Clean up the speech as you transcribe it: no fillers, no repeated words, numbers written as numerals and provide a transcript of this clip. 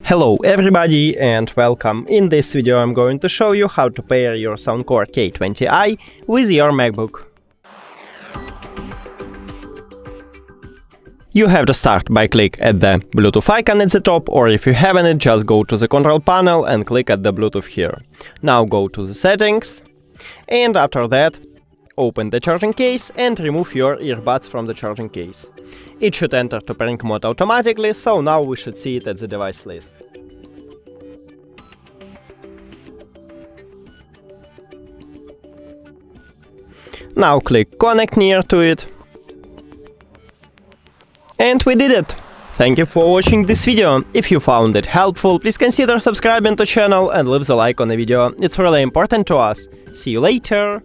Hello everybody and welcome. In this video I'm going to show you how to pair your SOUNDCORE K20i with your MacBook. You have to start by click at the Bluetooth icon at the top, or if you haven't it, just go to the control panel and click at the Bluetooth here. Now go to the settings, and after that open the charging case and remove your earbuds from the charging case. It should enter to pairing mode automatically, so now we should see it at the device list. Now click connect near to it. And we did it! Thank you for watching this video. If you found it helpful, please consider subscribing to the channel and leave the like on the video. It's really important to us. See you later!